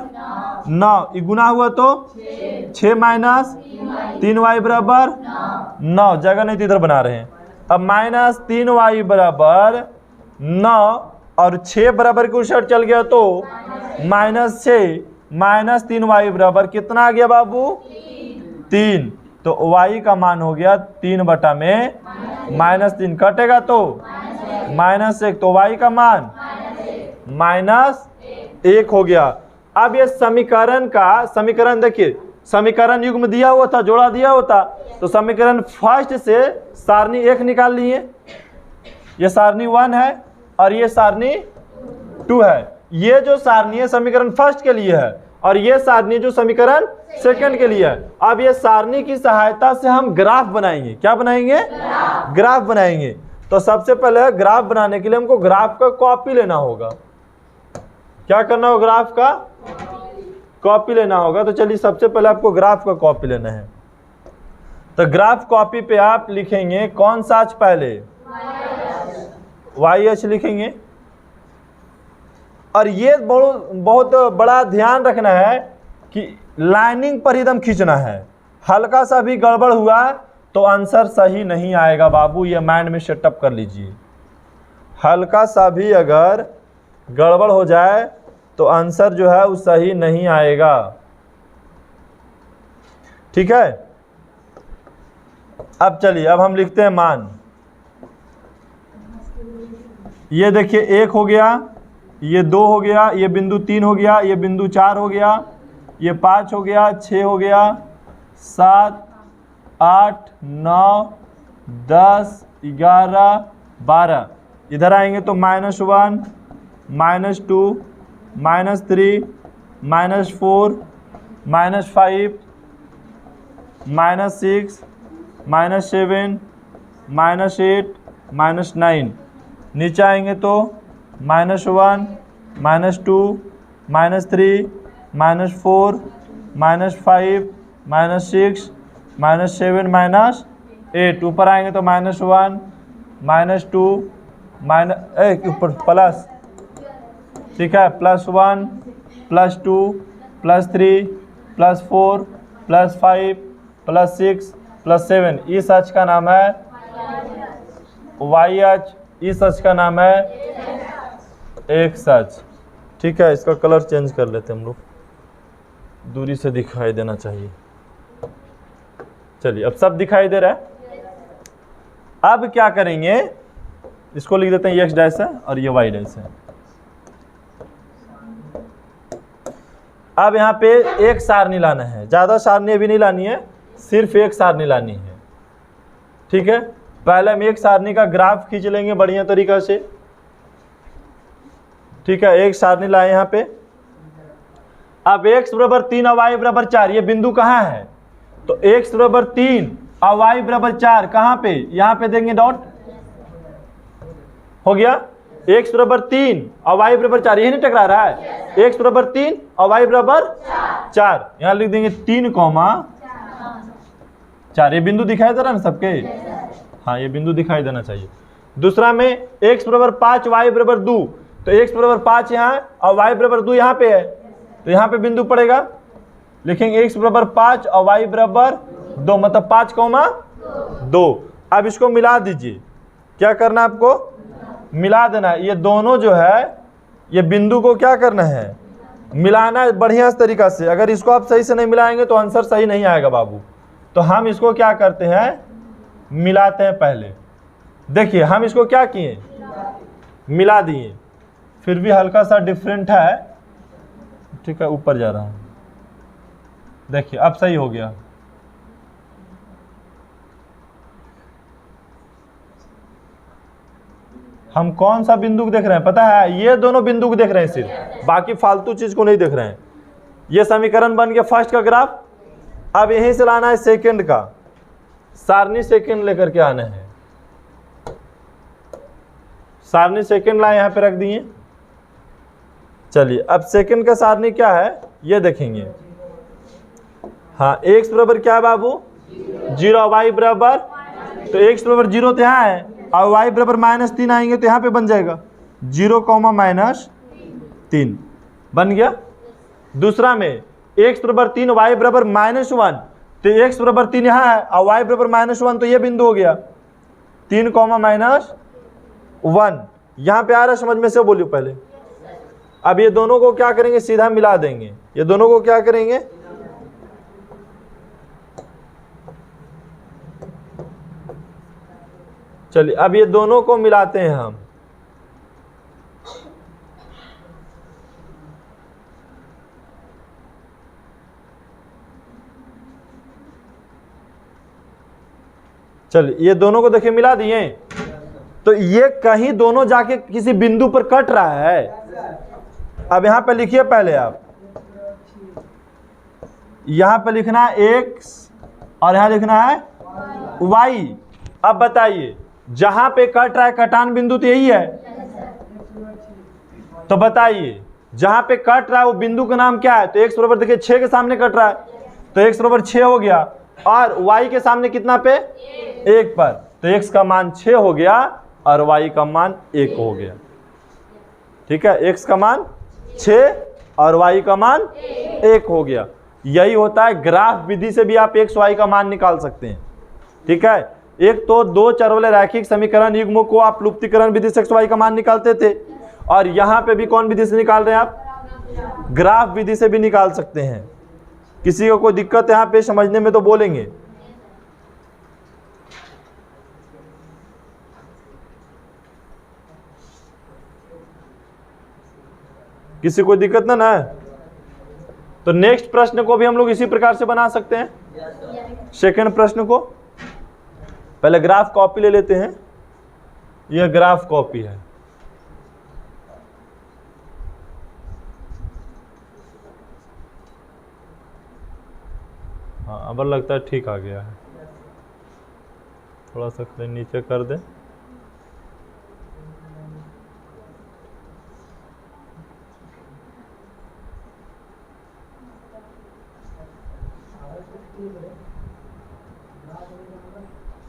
9, ये गुना हुआ तो 6 माइनस 3y बराबर 9, जगह नहीं तो इधर बना रहे हैं। अब -3y बराबर 9 और 6 बराबर की उलट चल गया तो -6 -3y बराबर कितना आ गया बाबू 3, तो y का मान हो गया 3 बटा में -3, कटेगा तो -1, तो y का मान -1 हो गया। अब ये समीकरण देखिए, समीकरण युग्म दिया हुआ था, जोड़ा दिया होता, तो समीकरण फर्स्ट से सारणी 1 निकाल लिए, ये सारणी 1 है और ये सारणी 2 है। ये जो सारणी है समीकरण फर्स्ट के लिए है और ये सारणी जो समीकरण सेकंड के लिए है। अब ये सारणी की सहायता से हम ग्राफ बनाएंगे। क्या बनाएंगे, ग्राफ बनाएंगे। तो सबसे पहले ग्राफ बनाने के लिए हमको ग्राफ का कॉपी लेना होगा। क्या करना होगा, ग्राफ का कॉपी लेना होगा। तो चलिए सबसे पहले आपको ग्राफ का कॉपी लेना है। तो ग्राफ कॉपी पे आप लिखेंगे कौन सा अक्ष, पहले y अक्ष लिखेंगे। और ये बहुत बड़ा ध्यान रखना है कि लाइनिंग पर एकदम खींचना है। हल्का सा भी गड़बड़ हुआ तो आंसर सही नहीं आएगा बाबू, ये माइंड में सेटअप कर लीजिए। हल्का सा भी अगर गड़बड़ हो जाए तो आंसर जो है वो सही नहीं आएगा। ठीक है, अब चलिए अब हम लिखते हैं मान। ये देखिए 1 हो गया, ये 2 हो गया, ये बिंदु 3 हो गया, ये बिंदु 4 हो गया, ये 5 हो गया, 6 हो गया, 7 8 9 10 11 12। इधर आएंगे तो -1 -2 -3 -4 -5 -6 -7 -8 -9। नीचे आएंगे तो -1 -2 -3 -4 -5 -6 -7 -8। ऊपर आएंगे तो -1 -2 ऊपर प्लस, ठीक है, +1 +2 +3 +4 +5 +6 +7। इस अक्ष का नाम है y अक्ष, इस अक्ष का नाम है x अक्ष। ठीक है, इसका कलर चेंज कर लेते हैं हम लोग, दूरी से दिखाई देना चाहिए। चलिए अब सब दिखाई दे रहा है। अब क्या करेंगे, इसको लिख देते हैं, ये x डैश है और ये y डैश है। अब यहाँ पे एक सारनी लाना है, ज़्यादा सारनी अभी नहीं लानी है, सिर्फ एक सारनी लानी है। ठीक है, पहले हम एक सारनी का ग्राफ खींच लेंगे बढ़िया तरीका से। ठीक है, एक सारनी लाए यहाँ पे। अब x बराबर 3 और y बराबर 4, ये बिंदु कहाँ है, तो x बराबर 3 और y बराबर 4 कहाँ पे, यहाँ पे देंगे डॉट, हो गया। x बराबर 3 और y बराबर 4, यही नहीं टकरा रहा है, x बराबर 3 और y बराबर 4, यहाँ लिख देंगे 3, 4। ये बिंदु दिखाई दे रहा है ना सबके, हाँ ये बिंदु दिखाई देना चाहिए। दूसरा में x बराबर 5 y बराबर 2, तो x बराबर 5 यहाँ और y बराबर 2 यहाँ पे है, तो यहाँ पे बिंदु पड़ेगा, लिखेंगे x बराबर 5 और y बराबर 2, मतलब 5, 2। अब इसको मिला दीजिए, क्या करना है आपको, मिला देना है। ये दोनों जो है, ये बिंदु को क्या करना है, मिलाना है बढ़िया तरीका से। अगर इसको आप सही से नहीं मिलाएंगे तो आंसर सही नहीं आएगा बाबू। तो हम इसको क्या करते हैं, मिलाते हैं पहले। देखिए हम इसको क्या किए, मिला दिए, फिर भी हल्का सा डिफरेंट है। ठीक है, ऊपर जा रहा है, देखिए अब सही हो गया। हम कौन सा बिंदु को देख रहे हैं पता है, ये दोनों बिंदु को देख रहे हैं सिर्फ, बाकी फालतू चीज को नहीं देख रहे हैं। ये समीकरण बन गया फर्स्ट का ग्राफ। अब यहीं से लाना है सेकंड का, सारनी सेकंड लेकर के आना है। सारनी सेकंड लाए, यहाँ पे रख दिए। चलिए अब सेकंड का सारनी क्या है ये देखेंगे। हाँ, x बराबर क्या है बाबू, 0, y बराबर, तो x बराबर 0 तो यहाँ है, और y बराबर -3 आएंगे तो यहाँ पे बन जाएगा 0, -3 बन गया। दूसरा में x बराबर 3 y बराबर -1, तो x बराबर 3 यहाँ है और y बराबर -1, तो ये बिंदु हो गया 3, -1। यहाँ पे आ रहा है समझ में से, बोलिए पहले। अब ये दोनों को क्या करेंगे, सीधा मिला देंगे। ये दोनों को क्या करेंगे, चलिए अब ये दोनों को मिलाते हैं हम। चलिए ये दोनों को देखिए मिला दिए, तो ये कहीं दोनों जाके किसी बिंदु पर कट रहा है। अब यहां पे लिखिए पहले आप, यहां पे लिखना है x और यहां लिखना है y। अब बताइए जहां पे कट रहा है कटान बिंदु तो यही है, तो बताइए जहां पे कट रहा है वो बिंदु का नाम क्या है, तो x बराबर देखिए 6 के सामने कट रहा है, तो x बराबर 6 हो गया, और y के सामने कितना पे, 1 पर, तो x का मान 6 हो गया और y का मान 1 हो गया। ठीक है, x का मान 6 और y का मान 1 हो गया। यही होता है, ग्राफ विधि से भी आप x y का मान निकाल सकते हैं। ठीक है, एक तो दो चर वाले रैखिक समीकरण युग्मों को आप लुप्तीकरण विधि से x y का मान निकालते थे, और यहाँ पे भी कौन विधि से निकाल रहे हैं आप, ग्राफ विधि से भी निकाल सकते हैं। किसी को कोई दिक्कत यहाँ पे समझने में तो बोलेंगे। किसी को दिक्कत ना है, तो नेक्स्ट प्रश्न को भी हम लोग इसी प्रकार से बना सकते हैं। सेकंड प्रश्न को पहले ग्राफ कॉपी ले लेते हैं, यह ग्राफ कॉपी है। हाँ अब लगता है ठीक आ गया है, थोड़ा सा नीचे कर दें।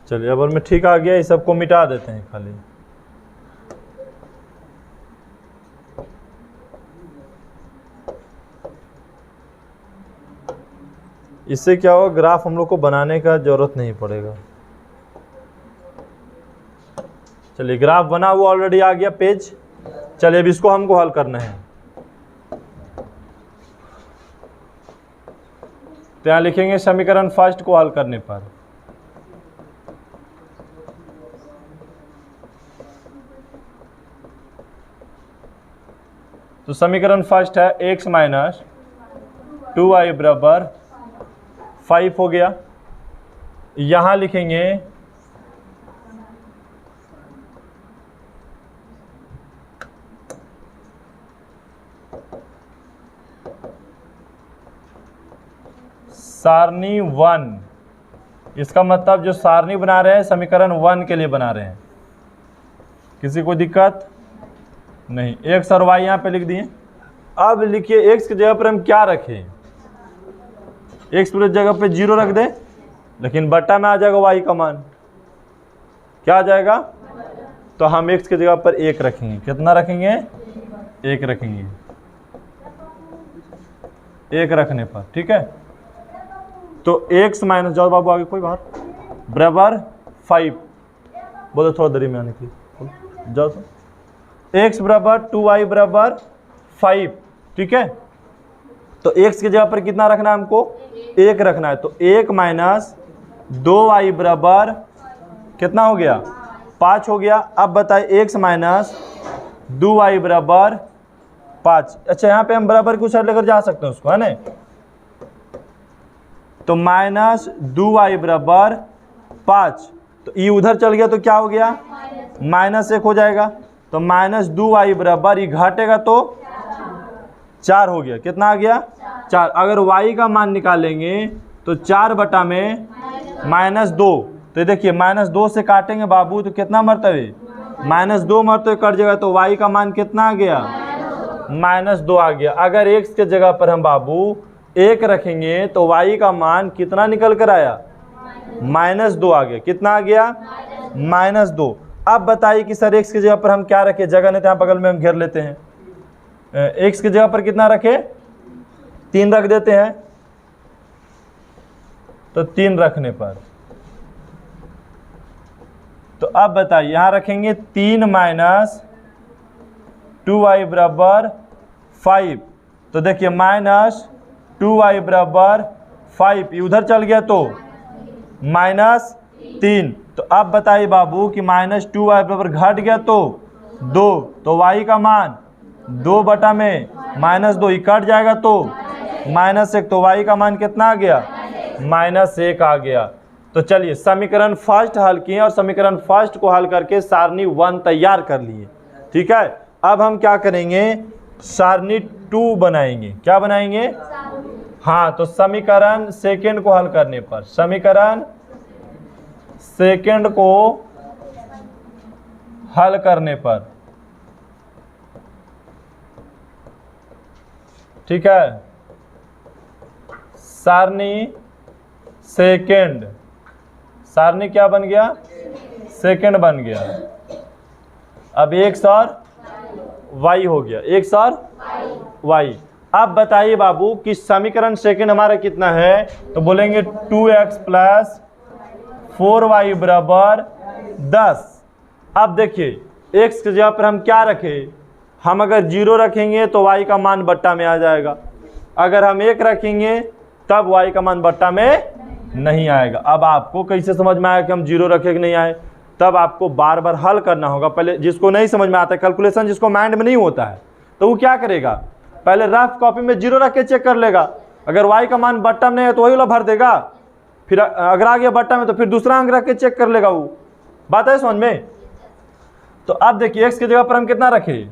चलिए अब में ठीक आ गया, इस सबको मिटा देते हैं खाली। इससे क्या होगा, ग्राफ हम लोग को बनाने का जरूरत नहीं पड़ेगा। चलिए ग्राफ बना हुआ ऑलरेडी आ गया पेज। चलिए अब इसको हमको हल करना है। तो यहाँ लिखेंगे समीकरण फर्स्ट को हल करने पर तो समीकरण फर्स्ट है x माइनस 2y बराबर 5 हो गया। यहाँ लिखेंगे सारणी 1, इसका मतलब जो सारणी बना रहे हैं समीकरण 1 के लिए बना रहे हैं। किसी को दिक्कत नहीं। x और y यहाँ पे लिख दिए। अब लिखिए x की जगह पर हम क्या रखें, x की जगह पे 0 रख दें, लेकिन बट्टा में आ जाएगा y का मान। क्या आ जाएगा? तो हम x की जगह पर 1 रखेंगे। कितना रखेंगे? 1 रखेंगे। 1 रखने पर ठीक है। तो x माइनस, जाओ बाबू आगे कोई बात, बराबर 5। बोलो थोड़ा देरी में आने के लिए, जाओ तो। x बराबर 2y बराबर 5 ठीक है। तो x की जगह पर कितना रखना है हमको? 1 रखना है। तो 1 माइनस 2y बराबर कितना हो गया? 5 हो गया। अब बताइए x माइनस 2y बराबर 5। अच्छा यहाँ पे हम बराबर कुछ लेकर जा सकते हैं उसको, है ना। तो माइनस 2y बराबर 5, तो ये उधर चल गया तो क्या हो गया? -1 हो जाएगा। तो माइनस 2y बराबर, ये घटेगा तो 4 हो गया। कितना आ गया? 4। अगर y का मान निकालेंगे तो 4 बटा में -2, तो देखिए -2 से काटेंगे बाबू तो कितना मरतबे? -2 मरतबे कट जाएगा। तो y का मान कितना आ गया? -2 आ गया। अगर x के जगह पर हम बाबू 1 रखेंगे तो y का मान कितना निकल कर आया? -2 आ गया। कितना आ गया? -2। अब बताइए कि सर x की जगह पर हम क्या रखें? जगह नहीं तो यहाँ बगल में हम घेर लेते हैं। x की जगह पर कितना रखें? 3 रख देते हैं। तो 3 रखने पर, तो अब बताइए यहाँ रखेंगे 3 माइनस 2y बराबर 5। तो देखिए -2y बराबर 5, ये उधर चल गया तो -3। तो अब बताइए बाबू कि -2y बराबर घट गया तो 2, तो y का मान 2 बटा में -2, ये कट जाएगा तो -1, तो y का मान कितना आ गया? -1 आ गया। तो चलिए समीकरण फर्स्ट हल किए और समीकरण फर्स्ट को हल करके सारणी 1 तैयार कर लिए। ठीक है। अब हम क्या करेंगे? सारणी 2 बनाएंगे। क्या बनाएंगे? हाँ, तो समीकरण सेकंड को हल करने पर, समीकरण सेकंड को हल करने पर, ठीक है, सारणी सेकंड, सारणी क्या बन गया? सेकंड बन गया। अब x और y हो गया, x और y। अब बताइए बाबू कि समीकरण सेकंड हमारा कितना है? तो बोलेंगे 2x प्लस 4y बराबर 10। अब देखिए x की जगह पर हम क्या रखें? हम अगर 0 रखेंगे तो y का मान बट्टा में आ जाएगा। अगर हम 1 रखेंगे तब y का मान बट्टा में नहीं आएगा। अब आपको कैसे समझ में आया कि हम 0 रखे कि नहीं आए? तब आपको बार बार हल करना होगा। पहले जिसको नहीं समझ में आता है कैलकुलेशन, जिसको माइंड में नहीं होता है, तो वो क्या करेगा? पहले रफ कॉपी में 0 रख के चेक कर लेगा। अगर y का मान बट्टा में नहीं है तो वही वाला भर देगा। फिर अगर आ गया बट्टा में तो फिर दूसरा अंक रख के चेक कर लेगा। वो बात है समझ में? तो अब देखिए x की जगह पर हम कितना रखें?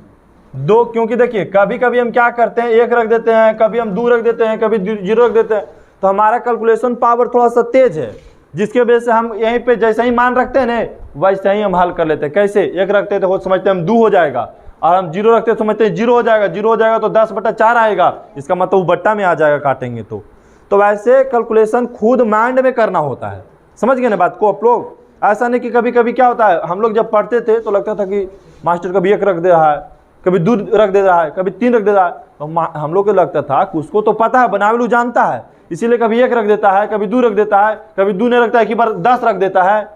2, क्योंकि देखिए कभी कभी हम क्या करते हैं, 1 रख देते हैं, कभी हम 2 रख देते हैं, कभी 0 रख देते हैं। तो हमारा कैलकुलेशन पावर थोड़ा सा तेज है, जिसके वजह से हम यहीं पे जैसे ही मान रखते हैं ना वैसे ही हम हल कर लेते हैं। कैसे? 1 रखते हैं तो समझते हैं हम 2 हो जाएगा, और हम 0 रखते हैं समझते हैं 0 हो जाएगा। 0 हो जाएगा तो 10/4 आएगा, इसका मतलब वो बट्टा में आ जाएगा काटेंगे तो वैसे कैलकुलेशन खुद माइंड में करना होता है। समझ गए ना बात को आप लोग? ऐसा नहीं कि कभी कभी क्या होता है, हम लोग जब पढ़ते थे तो लगता था कि मास्टर कभी 1 रख दे रहा है, कभी 2 रख दे रहा है, कभी 3 रख दे रहा है। तो हम लोग को लगता था कि उसको तो पता है, बनावेलू जानता है, इसीलिए कभी 1 रख देता है, कभी 2 रख देता है, कभी 2 नहीं रखता है, एक बार 10 रख देता है।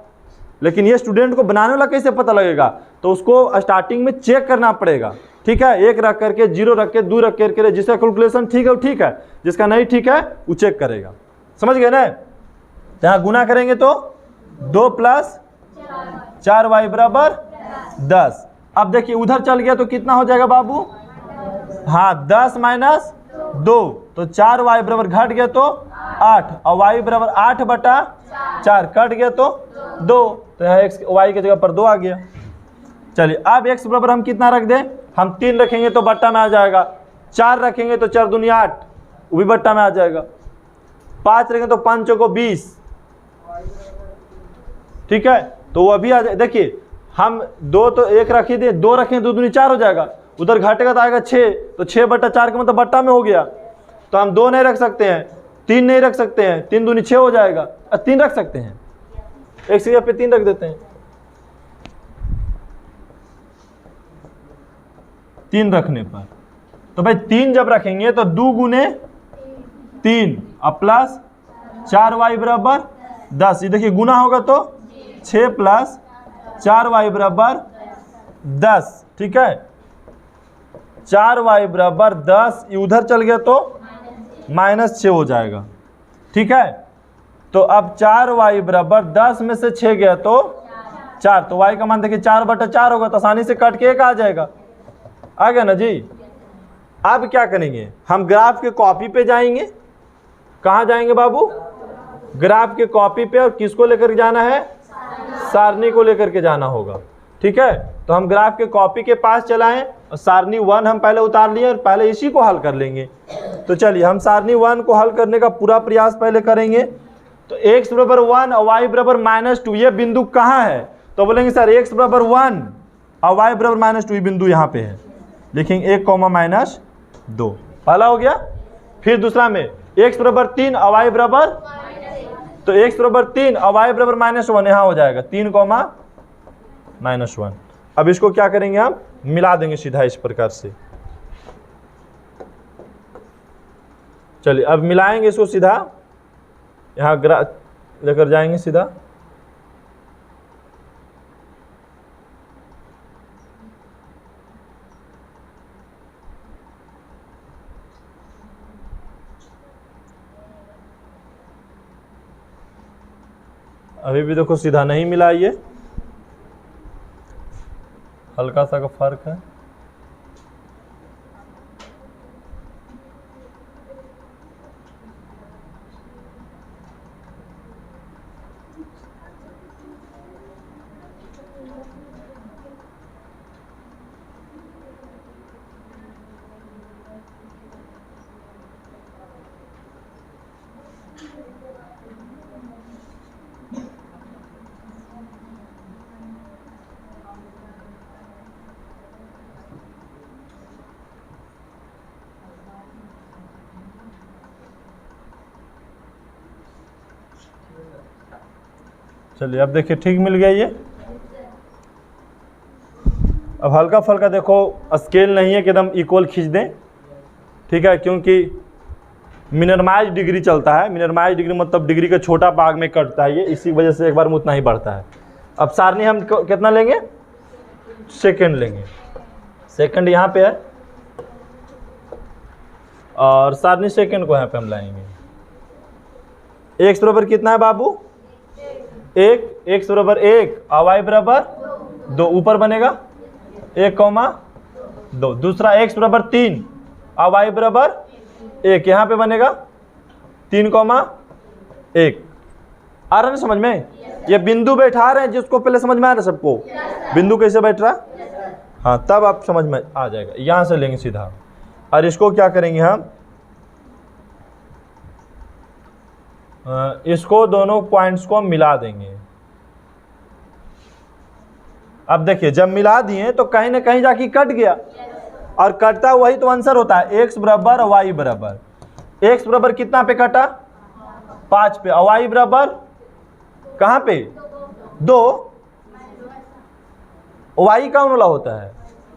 लेकिन ये स्टूडेंट को बनाने वाला कैसे पता लगेगा? तो उसको स्टार्टिंग में चेक करना पड़ेगा। ठीक है, 1 रख करके, 0 रख के, 2 रख करके, जिसका कैलकुलेशन ठीक है वो ठीक है, जिसका नहीं ठीक है वो चेक करेगा। समझ गए ना। यहाँ गुना करेंगे तो 2 + 4y बराबर 10। अब देखिए उधर चल गया तो कितना हो जाएगा बाबू, हाँ 10 - 2 तो 4y बराबर घट गया तो 8 और y बराबर 8/4 कट गया तो 2, तो यहाँ x y की जगह पर 2 आ गया। चलिए अब x बराबर हम कितना रख दें, हम 3 रखेंगे तो बट्टा में आ जाएगा, 4 रखेंगे तो 4 दूनी 8 वो भी बट्टा में आ जाएगा, 5 रखेंगे तो 5 चौको 20, ठीक है तो वो अभी आ जाए। देखिए हम 2 तो 1 रख ही दे, 2 रखेंगे 2 दूनी 4 हो जाएगा, उधर घटेगा तो आएगा 6, तो 6/4 का मतलब बट्टा में हो गया। तो हम 2 नहीं रख सकते हैं, 3 नहीं रख सकते हैं, 3 दूनी 6 हो जाएगा, 3 रख सकते हैं, एक जगह पे 3 रख देते हैं। 3 रखने पर तो भाई 3 जब रखेंगे तो 2 गुने 3 और प्लस 4y बराबर 10, ये देखिए गुना होगा तो 6 + 4y बराबर 10, ठीक है 4y बराबर 10, उधर चल गया तो -6 हो जाएगा, ठीक है। तो अब 4y बराबर 10 में से 6 गया तो 4, तो y का मान देखिए 4/4 होगा, तो आसानी से कट के 1 आ जाएगा, आ गया ना जी। अब क्या करेंगे, हम ग्राफ के कॉपी पे जाएंगे, कहाँ जाएंगे बाबू, ग्राफ के कॉपी पे, और किसको लेकर जाना है, सारणी को लेकर के जाना होगा, ठीक है। तो हम ग्राफ के कॉपी के पास चलाएं और सारणी 1 हम पहले उतार लिए और पहले इसी को हल कर लेंगे। तो चलिए हम सारणी 1 को हल करने का पूरा प्रयास पहले करेंगे। तो x बराबर 1 और y बराबर -2 ये बिंदु कहाँ है, तो बोलेंगे सर x बराबर 1 और y बराबर -2 ये बिंदु यहाँ पे है, लिखेंगे 1, -2, पहला हो गया। फिर दूसरा में x बराबर 3 और y बराबर, तो x बराबर 3 और y बराबर -1 यहाँ हो जाएगा 3, -1। अब इसको क्या करेंगे, हम मिला देंगे सीधा इस प्रकार से। चलिए अब मिलाएंगे इसको सीधा, यहाँ लेकर जाएंगे सीधा, अभी भी देखो सीधा नहीं मिला, ये हल्का सा का फर्क है। चलिए अब देखिए ठीक मिल गया ये। अब हल्का फल्का देखो स्केल नहीं है कि एकदम इक्वल खींच दें, ठीक है, क्योंकि मिनिमाइज डिग्री चलता है। मिनिमाइज डिग्री मतलब डिग्री के छोटा भाग में कटता है ये, इसी वजह से एक बार में उतना ही बढ़ता है। अब सारणी हम कितना लेंगे, सेकंड लेंगे, सेकंड यहाँ पे है और सारणी सेकंड को यहाँ पे हम लाएंगे। x बराबर कितना है बाबू, 1, x बराबर 1 और y बराबर 2, ऊपर बनेगा 1, 2। दूसरा x बराबर 3 और y बराबर 1, यहाँ पे बनेगा 3, 1। आ रहा है ना समझ में, ये बिंदु बैठा रहे हैं जिसको पहले समझ में आ रहा है सबको, बिंदु कैसे बैठ रहा, हाँ तब आप समझ में आ जाएगा। यहाँ से लेंगे सीधा और इसको क्या करेंगे हम, इसको दोनों पॉइंट्स को मिला देंगे। अब देखिए जब मिला दिए तो कहीं ना कहीं जाके कट गया, और कटता वही तो आंसर होता है, x बराबर y बराबर। x बराबर कितना पे कटा, 5 पे, और y बराबर कहाँ पे, 2। y कौन वाला होता है,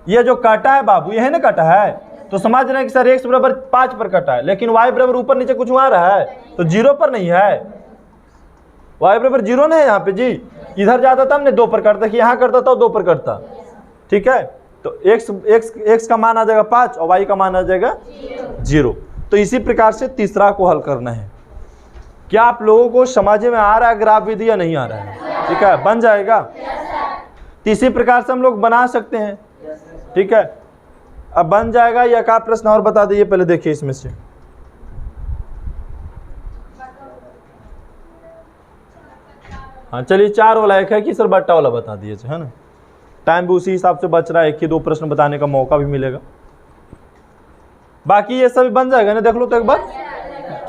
ये जो कटा है बाबू, ये है ना कटा है, तो समझ रहे हैं कि सर x बराबर 5 पर कटा है, लेकिन y बराबर ऊपर नीचे कुछ आ रहा है तो 0 पर नहीं है, y बराबर 0 नहीं है यहाँ पे जी। इधर जाता था हमने 2 पर करता, कि यहाँ करता था 2 पर करता, ठीक है। तो x का मान आ जाएगा 5 और y का मान आ जाएगा 0। तो इसी प्रकार से तीसरा को हल करना है। क्या आप लोगों को समझ में आ रहा है ग्राफ विधि या नहीं आ रहा है? ठीक है, बन जाएगा। तो इसी प्रकार से हम लोग बना सकते हैं। ठीक है, अब बन जाएगा या क्या प्रश्न और बता दीजिए, पहले देखिए इसमें से। हाँ चलिए, 4 वाला एक है कि सर बट्टा वाला बता दीजिए, है ना, टाइम भी उसी हिसाब से बच रहा है, 1 ही 2 प्रश्न बताने का मौका भी मिलेगा। बाकी ये सब बन जाएगा ना, देख लो तो एक बार,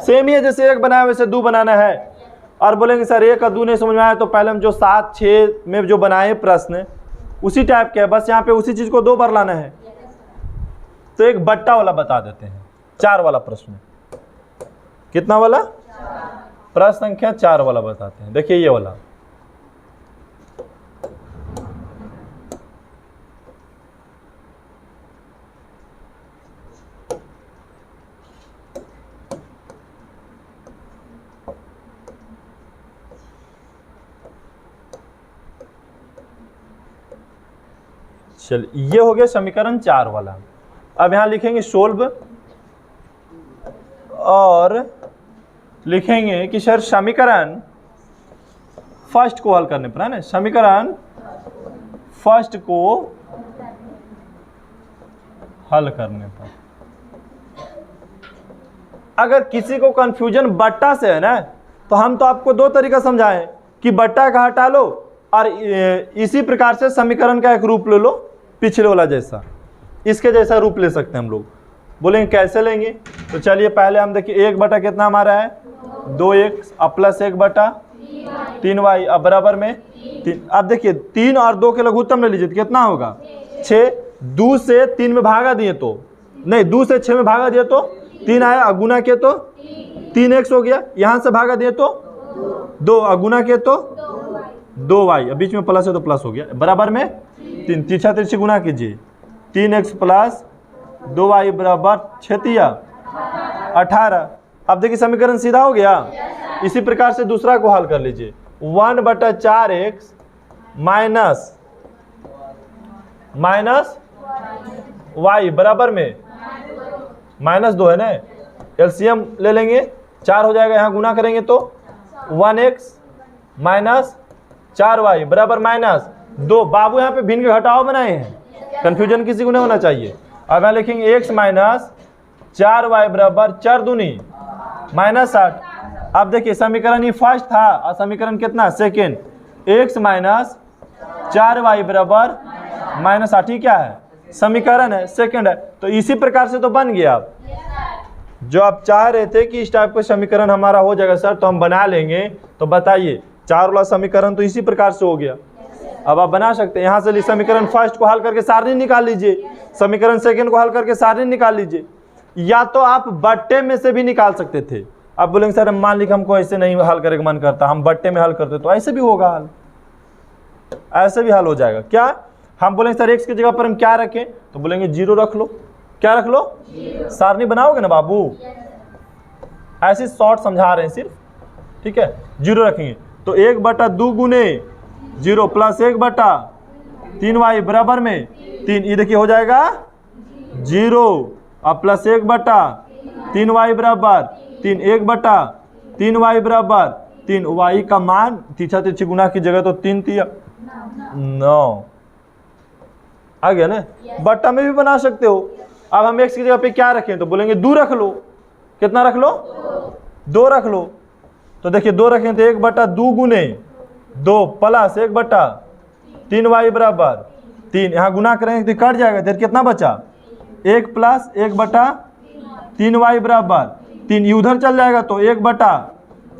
सेम ही है, जैसे 1 बनाया वैसे 2 बनाना है। और बोलेंगे सर 1 और 2 नहीं समझ में आया, तो पहले हम जो 7, 6 में जो बनाए प्रश्न उसी टाइप के है, बस यहाँ पे उसी चीज को 2 बार लाना है। तो एक बट्टा वाला बता देते हैं, 4 वाला प्रश्न। कितना वाला? प्रश्न संख्या 4 वाला बताते हैं। देखिए ये वाला, चलिए ये हो गया समीकरण 4 वाला। अब यहां लिखेंगे सोल्व और लिखेंगे कि सर समीकरण फर्स्ट को हल करने पर, है ना, समीकरण फर्स्ट को हल करने पर अगर किसी को कंफ्यूजन बट्टा से है ना, तो हम तो आपको 2 तरीका समझाएं कि बट्टा का हटा लो और इसी प्रकार से समीकरण का एक रूप ले लो, पिछले वाला जैसा, इसके जैसा रूप ले सकते हैं हम लोग। बोलेंगे कैसे लेंगे? तो चलिए पहले हम देखिए 1 बटा कितना हमारा है 2x प्लस 1 बटा 3y अब बराबर में 3। अब देखिए 3 और 2 के लघुत्तम ले लीजिए तो कितना होगा 6। 2 से 3 में भागा दिए तो नहीं, 2 से 6 में भागा दिए तो 3 आया, अगुना के तो 3x हो गया, यहां से भागा दिए तो 2, अगुना के तो 2y, अब बीच में प्लस है तो प्लस हो गया, बराबर में 3। तिरछा तिरछी गुना कीजिए, 3x प्लस 2y बराबर 6 18। अब देखिए समीकरण सीधा हो गया। इसी प्रकार से दूसरा को हल कर लीजिए, 1 बटा 4x माइनस y बराबर में -2 है ना, एलसीएम ले लेंगे, 4 हो जाएगा, यहाँ गुना करेंगे तो 1x माइनस 4y बराबर -2। बाबू यहाँ पे भिन्न के घटाव बनाए हैं, कंफ्यूजन किसी को नहीं होना चाहिए। अब यहाँ लिखेंगे x माइनस 4y बराबर 4 दूनी -8। अब देखिए समीकरण ये फर्स्ट था और समीकरण कितना सेकेंड, x माइनस 4y बराबर -8 ही क्या है समीकरण है, सेकेंड है। तो इसी प्रकार से तो बन गया। अब जो आप चाह रहे थे कि इस टाइप का समीकरण हमारा हो जाएगा सर तो हम बना लेंगे, तो बताइए 4 वाला समीकरण तो इसी प्रकार से हो गया। अब आप बना सकते हैं, यहाँ से समीकरण फर्स्ट को हल करके सारणी निकाल लीजिए, समीकरण सेकंड को हल करके सारणी निकाल लीजिए, या तो आप बट्टे में से भी निकाल सकते थे। अब बोलेंगे सर मान लीजिए हमको ऐसे नहीं हल करने का मन करता, हम बट्टे में हल करते, तो ऐसे भी होगा हल, ऐसे भी हल हो जाएगा। क्या हम बोलेंगे सर x की जगह पर हम क्या रखें, तो बोलेंगे 0 रख लो। क्या रख लो? सारणी बनाओगे ना बाबू, ऐसे शॉर्ट समझा रहे हैं सिर्फ, ठीक है। 0 रखेंगे तो 1 बटा 2 गुने 0 प्लस 1 बटा 3y बराबर में 3, ये देखिए हो जाएगा 0 अब प्लस 1 बटा 3y बराबर 3, 1 बटा 3y बराबर 3, y का मान तिरछा तिरछी गुना की जगह तो 3 3 9 आ गया ना। बट्टा में भी बना सकते हो। अब हम x की जगह पे क्या रखें, तो बोलेंगे 2 रख लो। कितना रख लो? 2 रख लो। तो देखिए 2 रखें तो 1 बटा 2 गुने 2 प्लस 1 बटा 3y बराबर 3, यहाँ गुना करेंगे तो कट जाएगा, फिर कितना बचा 1 प्लस 1 बटा 3y बराबर 3, ये उधर चल जाएगा तो 1 बटा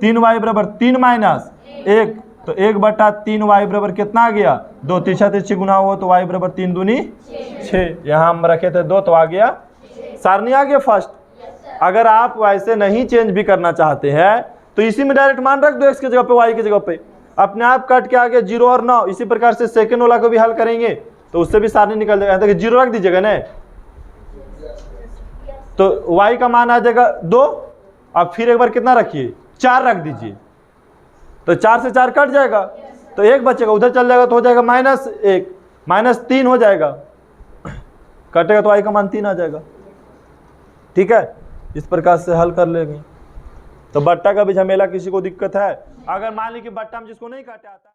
3y बराबर 3 माइनस 1, तो 1 बटा 3y बराबर कितना आ गया 2, तिरछा तिरछी गुना हुआ तो y बराबर 3 दूनी 6, यहाँ हम रखे थे 2 तो आ गया सारणी आ गया फर्स्ट। अगर आप वैसे नहीं चेंज भी करना चाहते हैं तो इसी में डायरेक्ट मान रख दो, x की जगह पे y की जगह पे, अपने आप कट के आ गया 0 और 9। इसी प्रकार से सेकंड वाला को भी हल करेंगे तो उससे भी सारणी निकल जाएगा। देखिए 0 रख दीजिएगा ना, तो y का मान आ जाएगा 2, अब फिर एक बार कितना रखिए 4 रख दीजिए, तो 4 से 4 कट जाएगा तो 1 बचेगा, उधर चल जाएगा तो हो जाएगा -1 -3 हो जाएगा, कटेगा तो y का मान 3 आ जाएगा। ठीक है, इस प्रकार से हल कर लेंगे। तो बट्टा का भी झमेला किसी को दिक्कत है? अगर मान ली कि बट्टा में जिसको नहीं काटे आता